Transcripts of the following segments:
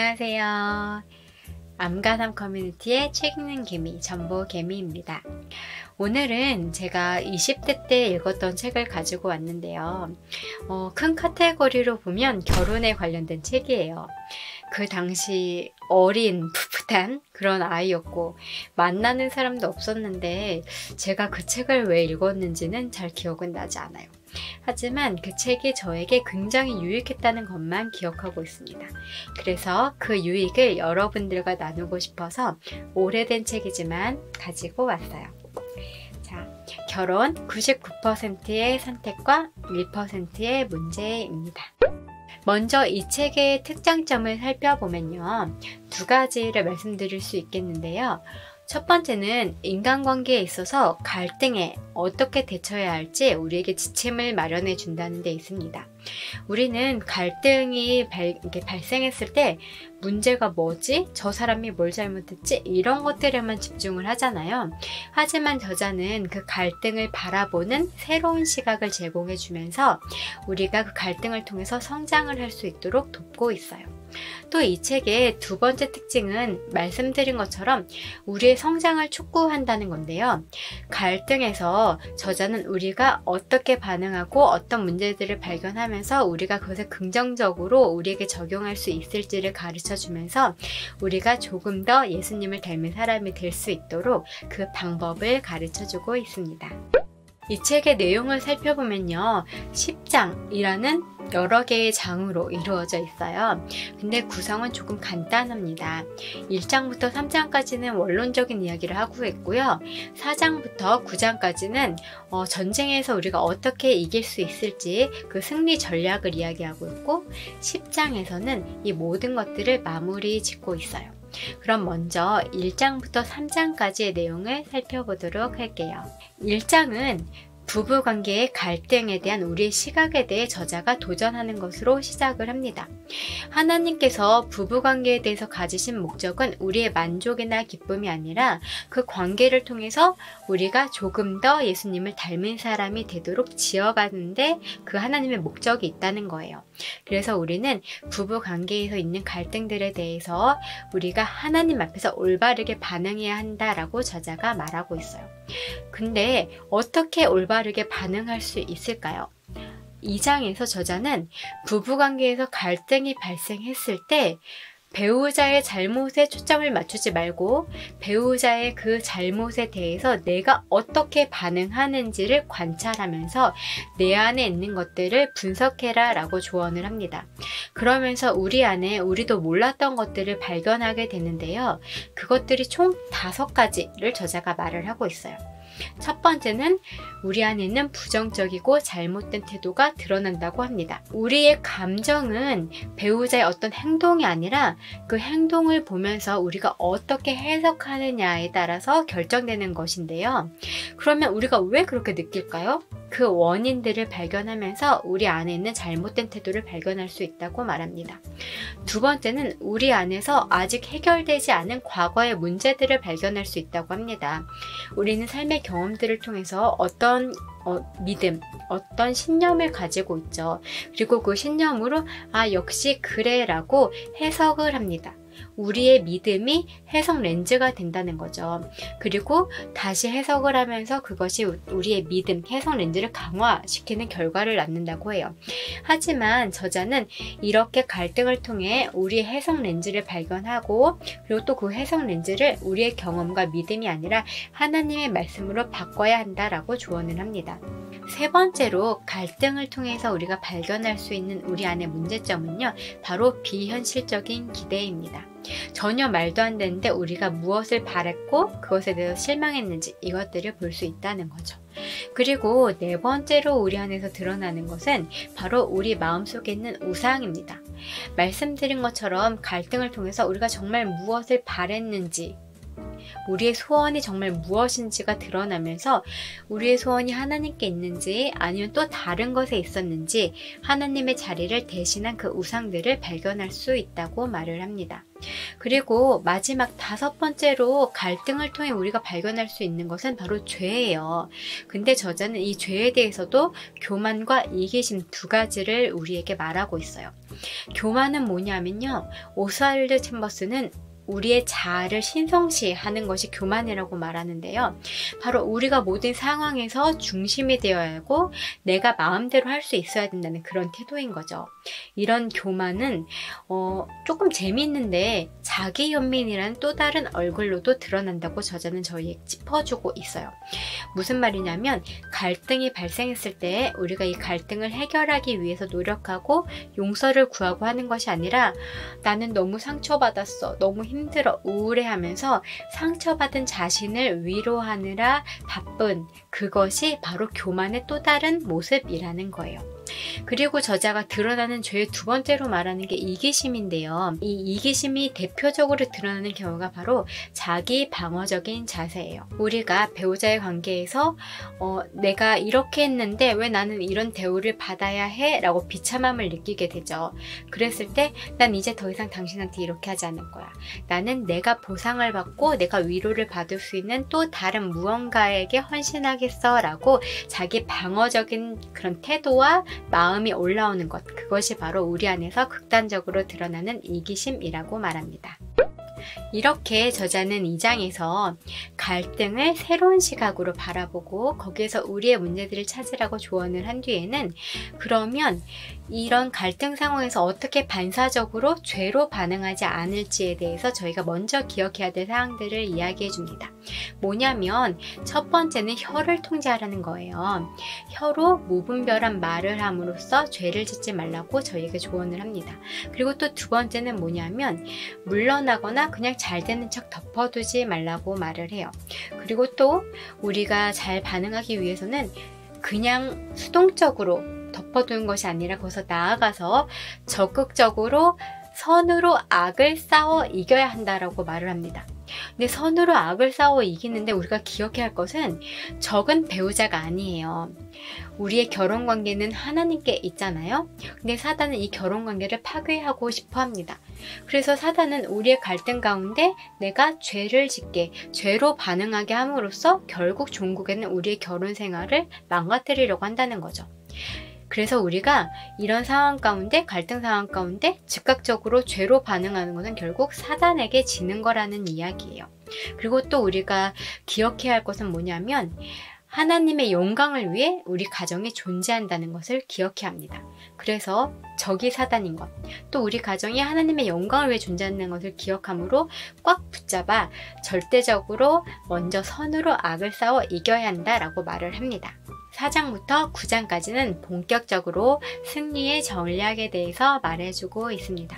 안녕하세요. 암가삼 커뮤니티의 책 읽는 개미, 전보개미입니다. 오늘은 제가 20대 때 읽었던 책을 가지고 왔는데요. 큰 카테고리로 보면 결혼에 관련된 책이에요. 그 당시 어린 풋풋한 그런 아이였고 만나는 사람도 없었는데 제가 그 책을 왜 읽었는지는 잘 기억은 나지 않아요. 하지만 그 책이 저에게 굉장히 유익했다는 것만 기억하고 있습니다. 그래서 그 유익을 여러분들과 나누고 싶어서 오래된 책이지만 가지고 왔어요. 자, 결혼 99%의 선택과 1%의 문제입니다. 먼저 이 책의 특장점을 살펴보면요. 두 가지를 말씀드릴 수 있겠는데요. 첫 번째는 인간관계에 있어서 갈등에 어떻게 대처해야 할지 우리에게 지침을 마련해 준다는 데 있습니다. 우리는 갈등이 발생했을 때 문제가 뭐지? 저 사람이 뭘 잘못했지? 이런 것들에만 집중을 하잖아요. 하지만 저자는 그 갈등을 바라보는 새로운 시각을 제공해 주면서 우리가 그 갈등을 통해서 성장을 할 수 있도록 돕고 있어요. 또 이 책의 두 번째 특징은 말씀드린 것처럼 우리의 성장을 촉구한다는 건데요. 갈등에서 저자는 우리가 어떻게 반응하고 어떤 문제들을 발견하면서 우리가 그것을 긍정적으로 우리에게 적용할 수 있을지를 가르쳐 주면서 우리가 조금 더 예수님을 닮은 사람이 될 수 있도록 그 방법을 가르쳐 주고 있습니다. 이 책의 내용을 살펴보면요. 10장이라는 여러 개의 장으로 이루어져 있어요. 근데 구성은 조금 간단합니다. 1장부터 3장까지는 원론적인 이야기를 하고 있고요. 4장부터 9장까지는 전쟁에서 우리가 어떻게 이길 수 있을지 그 승리 전략을 이야기하고 있고 10장에서는 이 모든 것들을 마무리 짓고 있어요. 그럼 먼저 1장부터 3장까지의 내용을 살펴보도록 할게요. 1장은 부부관계의 갈등에 대한 우리의 시각에 대해 저자가 도전하는 것으로 시작을 합니다. 하나님께서 부부관계에 대해서 가지신 목적은 우리의 만족이나 기쁨이 아니라 그 관계를 통해서 우리가 조금 더 예수님을 닮은 사람이 되도록 지어가는데 그 하나님의 목적이 있다는 거예요. 그래서 우리는 부부관계에서 있는 갈등들에 대해서 우리가 하나님 앞에서 올바르게 반응해야 한다라고 저자가 말하고 있어요. 근데 어떻게 올바르게 반응할 수 있을까요? 2장에서 저자는 부부관계에서 갈등이 발생했을 때 배우자의 잘못에 초점을 맞추지 말고 배우자의 그 잘못에 대해서 내가 어떻게 반응하는지를 관찰하면서 내 안에 있는 것들을 분석해라 라고 조언을 합니다. 그러면서 우리 안에 우리도 몰랐던 것들을 발견하게 되는데요. 그것들이 총 5가지를 저자가 말을 하고 있어요. 첫 번째는 우리 안에 있는 부정적이고 잘못된 태도가 드러난다고 합니다. 우리의 감정은 배우자의 어떤 행동이 아니라 그 행동을 보면서 우리가 어떻게 해석하느냐에 따라서 결정되는 것인데요. 그러면 우리가 왜 그렇게 느낄까요? 그 원인들을 발견하면서 우리 안에 있는 잘못된 태도를 발견할 수 있다고 말합니다. 두 번째는 우리 안에서 아직 해결되지 않은 과거의 문제들을 발견할 수 있다고 합니다. 우리는 삶의 경험들을 통해서 어떤 믿음, 어떤 신념을 가지고 있죠. 그리고 그 신념으로 역시 그래 라고 해석을 합니다. 우리의 믿음이 해석 렌즈가 된다는 거죠. 그리고 다시 해석을 하면서 그것이 우리의 믿음, 해석 렌즈를 강화시키는 결과를 낳는다고 해요. 하지만 저자는 이렇게 갈등을 통해 우리의 해석 렌즈를 발견하고 그리고 또 그 해석 렌즈를 우리의 경험과 믿음이 아니라 하나님의 말씀으로 바꿔야 한다라고 조언을 합니다. 세 번째로 갈등을 통해서 우리가 발견할 수 있는 우리 안의 문제점은요. 바로 비현실적인 기대입니다. 전혀 말도 안 되는데 우리가 무엇을 바랬고 그것에 대해서 실망했는지 이것들을 볼 수 있다는 거죠. 그리고 네 번째로 우리 안에서 드러나는 것은 바로 우리 마음속에 있는 우상입니다. 말씀드린 것처럼 갈등을 통해서 우리가 정말 무엇을 바랬는지 우리의 소원이 정말 무엇인지가 드러나면서 우리의 소원이 하나님께 있는지 아니면 또 다른 것에 있었는지 하나님의 자리를 대신한 그 우상들을 발견할 수 있다고 말을 합니다. 그리고 마지막 5번째로 갈등을 통해 우리가 발견할 수 있는 것은 바로 죄예요. 근데 저자는 이 죄에 대해서도 교만과 이기심 2가지를 우리에게 말하고 있어요. 교만은 뭐냐면요, 오스왈드 챔버스는 우리의 자아를 신성시하는 것이 교만이라고 말하는데요. 바로 우리가 모든 상황에서 중심이 되어야 하고 내가 마음대로 할 수 있어야 된다는 그런 태도인 거죠. 이런 교만은 조금 재미있는데 자기 연민이라는 또 다른 얼굴로도 드러난다고 저자는 저희에게 짚어주고 있어요. 무슨 말이냐면 갈등이 발생했을 때 우리가 이 갈등을 해결하기 위해서 노력하고 용서를 구하고 하는 것이 아니라 나는 너무 상처받았어, 너무 힘들어, 우울해하면서 상처받은 자신을 위로하느라 바쁜 그것이 바로 교만의 또 다른 모습이라는 거예요. 그리고 저자가 드러나는 죄의 2번째로 말하는 게 이기심인데요. 이 이기심이 대표적으로 드러나는 경우가 바로 자기 방어적인 자세예요. 우리가 배우자의 관계에서 내가 이렇게 했는데 왜 나는 이런 대우를 받아야 해? 라고 비참함을 느끼게 되죠. 그랬을 때 난 이제 더 이상 당신한테 이렇게 하지 않을 거야. 나는 내가 보상을 받고 내가 위로를 받을 수 있는 또 다른 무언가에게 헌신하겠어 라고 자기 방어적인 그런 태도와 마음이 올라오는 것, 그것이 바로 우리 안에서 극단적으로 드러나는 이기심이라고 말합니다. 이렇게 저자는 이 장에서 갈등을 새로운 시각으로 바라보고 거기에서 우리의 문제들을 찾으라고 조언을 한 뒤에는 그러면 이런 갈등 상황에서 어떻게 반사적으로 죄로 반응하지 않을지에 대해서 저희가 먼저 기억해야 될 사항들을 이야기해 줍니다. 뭐냐면 첫 번째는 혀를 통제하라는 거예요. 혀로 무분별한 말을 함으로써 죄를 짓지 말라고 저희에게 조언을 합니다. 그리고 또 2번째는 뭐냐면 물러나거나 그냥 잘 되는 척 덮어두지 말라고 말을 해요. 그리고 또 우리가 잘 반응하기 위해서는 그냥 수동적으로 덮어두는 것이 아니라 거기서 나아가서 적극적으로 선으로 악을 싸워 이겨야 한다라고 말을 합니다. 근데 선으로 악을 싸워 이기는데 우리가 기억해야 할 것은 적은 배우자가 아니에요. 우리의 결혼관계는 하나님께 있잖아요. 근데 사단은 이 결혼관계를 파괴하고 싶어 합니다. 그래서 사단은 우리의 갈등 가운데 내가 죄를 짓게, 죄로 반응하게 함으로써 결국 종국에는 우리의 결혼 생활을 망가뜨리려고 한다는 거죠. 그래서 우리가 이런 상황 가운데, 갈등 상황 가운데 즉각적으로 죄로 반응하는 것은 결국 사단에게 지는 거라는 이야기예요. 그리고 또 우리가 기억해야 할 것은 뭐냐면 하나님의 영광을 위해 우리 가정이 존재한다는 것을 기억해야 합니다. 그래서 적이 사단인 것, 또 우리 가정이 하나님의 영광을 위해 존재하는 것을 기억함으로 꽉 붙잡아 절대적으로 먼저 선으로 악을 싸워 이겨야 한다라고 말을 합니다. 4장부터 9장까지는 본격적으로 승리의 전략에 대해서 말해주고 있습니다.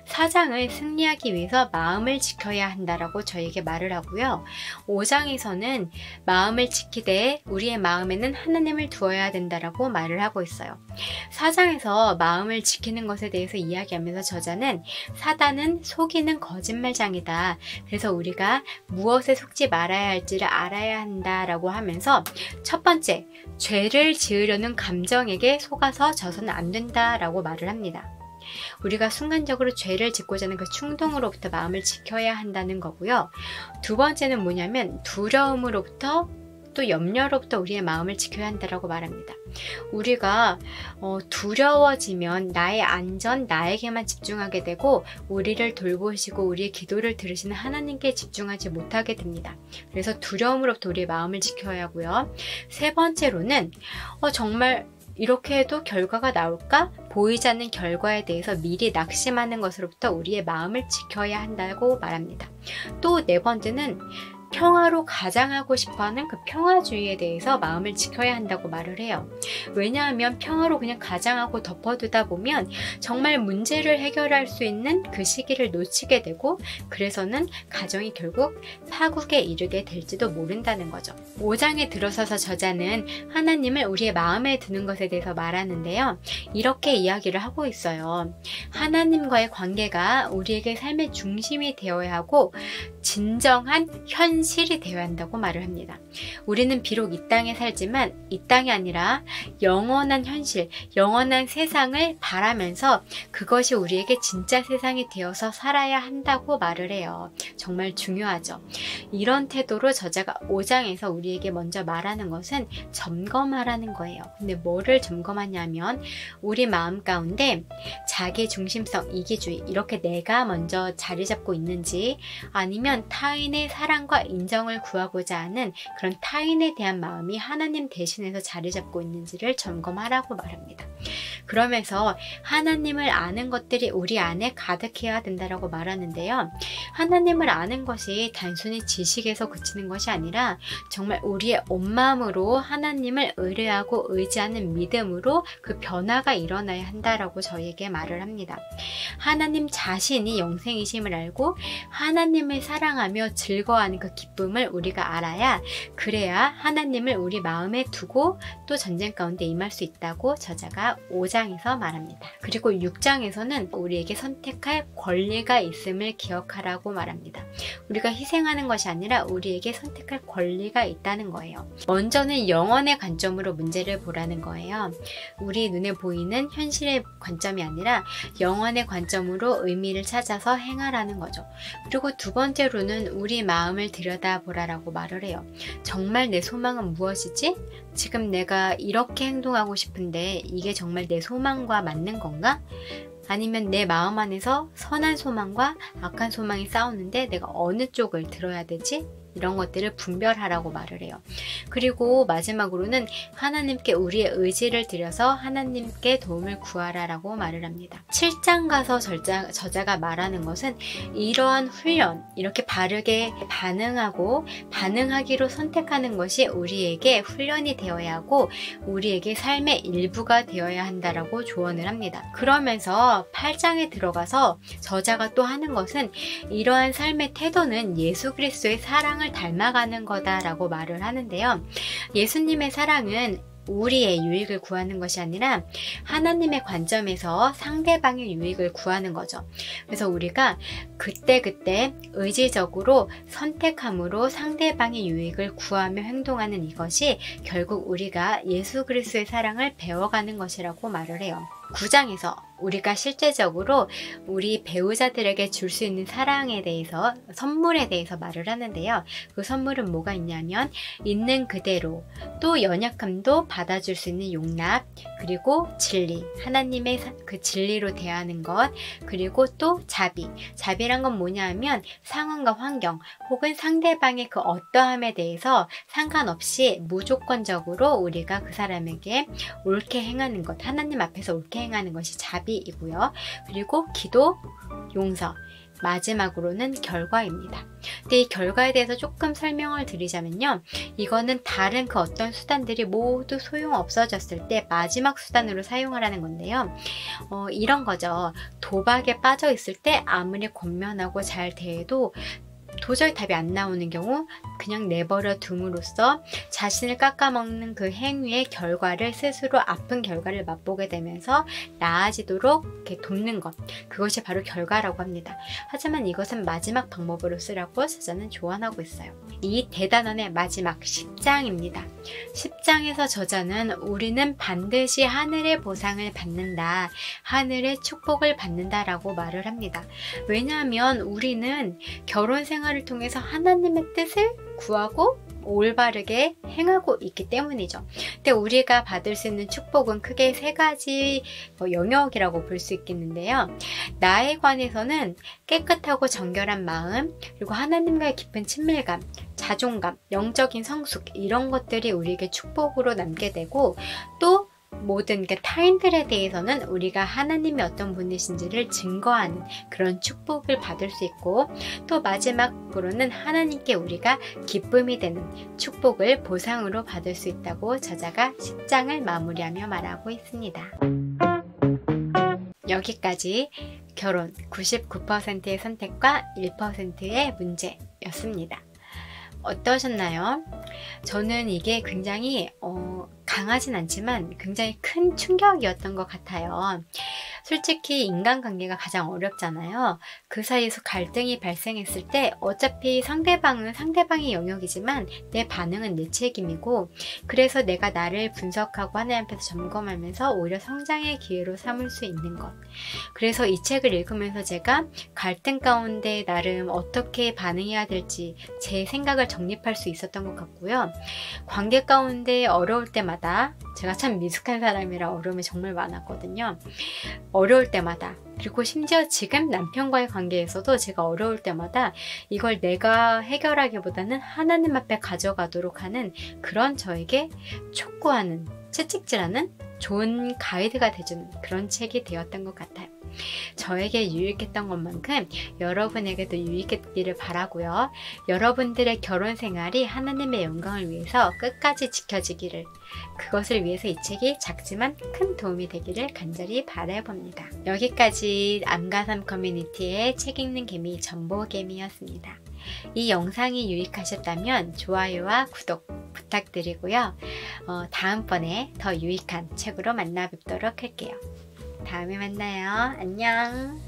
4장을 승리하기 위해서 마음을 지켜야 한다라고 저에게 말을 하고요. 5장에서는 마음을 지키되 우리의 마음에는 하나님을 두어야 된다라고 말을 하고 있어요. 4장에서 마음을 지키는 것에 대해서 이야기하면서 저자는 사단은 속이는 거짓말장이다. 그래서 우리가 무엇에 속지 말아야 할지를 알아야 한다라고 하면서 첫 번째, 죄를 지으려는 감정에게 속아서 져서는 안 된다라고 말을 합니다. 우리가 순간적으로 죄를 짓고자 하는 그 충동으로부터 마음을 지켜야 한다는 거고요. 2번째는 뭐냐면 두려움으로부터 또 염려로부터 우리의 마음을 지켜야 한다라고 말합니다. 우리가 두려워지면 나의 안전, 나에게만 집중하게 되고 우리를 돌보시고 우리의 기도를 들으시는 하나님께 집중하지 못하게 됩니다. 그래서 두려움으로부터 우리의 마음을 지켜야 하고요. 3번째로는 정말 이렇게 해도 결과가 나올까? 보이지 않는 결과에 대해서 미리 낙심하는 것으로부터 우리의 마음을 지켜야 한다고 말합니다. 또 4번째는 평화로 가장하고 싶어하는 그 평화주의에 대해서 마음을 지켜야 한다고 말을 해요. 왜냐하면 평화로 그냥 가장하고 덮어두다 보면 정말 문제를 해결할 수 있는 그 시기를 놓치게 되고 그래서는 가정이 결국 파국에 이르게 될지도 모른다는 거죠. 5장에 들어서서 저자는 하나님을 우리의 마음에 두는 것에 대해서 말하는데요. 이렇게 이야기를 하고 있어요. 하나님과의 관계가 우리에게 삶의 중심이 되어야 하고 진정한 현실이 되어야 한다고 말을 합니다. 우리는 비록 이 땅에 살지만 이 땅이 아니라 영원한 현실, 영원한 세상을 바라면서 그것이 우리에게 진짜 세상이 되어서 살아야 한다고 말을 해요. 정말 중요하죠. 이런 태도로 저자가 5장에서 우리에게 먼저 말하는 것은 점검하라는 거예요. 근데 뭐를 점검하냐면 우리 마음 가운데 자기 중심성, 이기주의 이렇게 내가 먼저 자리 잡고 있는지 아니면 타인의 사랑과 인정을 구하고자 하는 그런 타인에 대한 마음이 하나님 대신해서 자리 잡고 있는지를 점검하라고 말합니다. 그러면서 하나님을 아는 것들이 우리 안에 가득해야 된다고 말하는데요. 하나님을 아는 것이 단순히 지식에서 그치는 것이 아니라 정말 우리의 온 마음으로 하나님을 의뢰하고 의지하는 믿음으로 그 변화가 일어나야 한다라고 저에게 말을 합니다. 하나님 자신이 영생이심을 알고 하나님을 사랑하며 즐거워하는 그 기쁨을 우리가 알아야 그래야 하나님을 우리 마음에 두고 또 전쟁 가운데 임할 수 있다고 저자가 5장에서 말합니다. 그리고 6장에서는 우리에게 선택할 권리가 있음을 기억하라고 말합니다. 우리가 희생하는 것이 아니라 우리에게 선택할 권리가 있다는 거예요. 먼저는 영혼의 관점으로 문제를 보라는 거예요. 우리 눈에 보이는 현실의 관점이 아니라 영혼의 관점으로 의미를 찾아서 행하라는 거죠. 그리고 두 번째로는 우리 마음을 들여다보라라고 말을 해요. 정말 내 소망은 무엇이지? 지금 내가 이렇게 행동하고 싶은데 이게 정말 내 소망과 맞는 건가? 아니면 내 마음 안에서 선한 소망과 악한 소망이 싸우는데 내가 어느 쪽을 들어야 되지? 이런 것들을 분별하라고 말을 해요. 그리고 마지막으로는 하나님께 우리의 의지를 들여서 하나님께 도움을 구하라라고 말을 합니다. 7장 가서 저자가 말하는 것은 이러한 훈련, 이렇게 바르게 반응하기로 선택하는 것이 우리에게 훈련이 되어야 하고 우리에게 삶의 일부가 되어야 한다라고 조언을 합니다. 그러면서 8장에 들어가서 저자가 또 하는 것은 이러한 삶의 태도는 예수 그리스도의 사랑을 닮아가는 거다라고 말을 하는데요. 예수님의 사랑은 우리의 유익을 구하는 것이 아니라 하나님의 관점에서 상대방의 유익을 구하는 거죠. 그래서 우리가 그때그때 의지적으로 선택함으로 상대방의 유익을 구하며 행동하는 이것이 결국 우리가 예수 그리스도의 사랑을 배워가는 것이라고 말을 해요. 9장에서 우리가 실제적으로 우리 배우자들에게 줄 수 있는 사랑에 대해서, 선물에 대해서 말을 하는데요. 그 선물은 뭐가 있냐면 있는 그대로, 또 연약함도 받아줄 수 있는 용납, 그리고 진리, 하나님의 그 진리로 대하는 것, 그리고 또 자비. 자비란 건 뭐냐 하면 상황과 환경 혹은 상대방의 그 어떠함에 대해서 상관없이 무조건적으로 우리가 그 사람에게 옳게 행하는 것, 하나님 앞에서 옳게 행하는 것이 자비이고요. 그리고 기도, 용서, 마지막으로는 결과입니다. 근데 이 결과에 대해서 조금 설명을 드리자면요. 이거는 다른 그 어떤 수단들이 모두 소용없어졌을 때 마지막 수단으로 사용하라는 건데요. 이런 거죠. 도박에 빠져 있을 때 아무리 권면하고 잘 대해도 도저히 답이 안 나오는 경우 그냥 내버려 둠으로써 자신을 깎아먹는 그 행위의 결과를 스스로 아픈 결과를 맛보게 되면서 나아지도록 이렇게 돕는 것, 그것이 바로 결과라고 합니다. 하지만 이것은 마지막 방법으로 쓰라고 저자는 조언하고 있어요. 이 대단원의 마지막 10장입니다. 10장에서 저자는 우리는 반드시 하늘의 보상을 받는다, 하늘의 축복을 받는다 라고 말을 합니다. 왜냐하면 우리는 결혼 생활을 통해서 하나님의 뜻을 구하고 올바르게 행하고 있기 때문이죠. 근데 우리가 받을 수 있는 축복은 크게 세 가지 영역이라고 볼 수 있겠는데요. 나에 관해서는 깨끗하고 정결한 마음, 그리고 하나님과의 깊은 친밀감, 자존감, 영적인 성숙, 이런 것들이 우리에게 축복으로 남게 되고, 또 모든 타인들에 대해서는 우리가 하나님이 어떤 분이신지를 증거하는 그런 축복을 받을 수 있고, 또 마지막으로는 하나님께 우리가 기쁨이 되는 축복을 보상으로 받을 수 있다고 저자가 10장을 마무리하며 말하고 있습니다. 여기까지 결혼 99%의 선택과 1%의 문제였습니다. 어떠셨나요? 저는 이게 굉장히 강하진 않지만 굉장히 큰 충격이었던 것 같아요. 솔직히 인간관계가 가장 어렵잖아요. 그 사이에서 갈등이 발생했을 때 어차피 상대방은 상대방의 영역이지만 내 반응은 내 책임이고, 그래서 내가 나를 분석하고 하나님 앞에서 점검하면서 오히려 성장의 기회로 삼을 수 있는 것. 그래서 이 책을 읽으면서 제가 갈등 가운데 나름 어떻게 반응해야 될지 제 생각을 정립할 수 있었던 것 같고요. 관계 가운데 어려울 때마다, 제가 참 미숙한 사람이라 어려움이 정말 많았거든요. 어려울 때마다, 그리고 심지어 지금 남편과의 관계에서도 제가 어려울 때마다 이걸 내가 해결하기보다는 하나님 앞에 가져가도록 하는 그런 저에게 촉구하는, 채찍질하는 좋은 가이드가 돼주는 그런 책이 되었던 것 같아요. 저에게 유익했던 것만큼 여러분에게도 유익했기를 바라고요. 여러분들의 결혼 생활이 하나님의 영광을 위해서 끝까지 지켜지기를, 그것을 위해서 이 책이 작지만 큰 도움이 되기를 간절히 바라봅니다. 여기까지 암가삼 커뮤니티의 책 읽는 개미 전보개미였습니다. 이 영상이 유익하셨다면 좋아요와 구독 부탁드리고요. 다음번에 더 유익한 책으로 만나 뵙도록 할게요. 다음에 만나요. 안녕.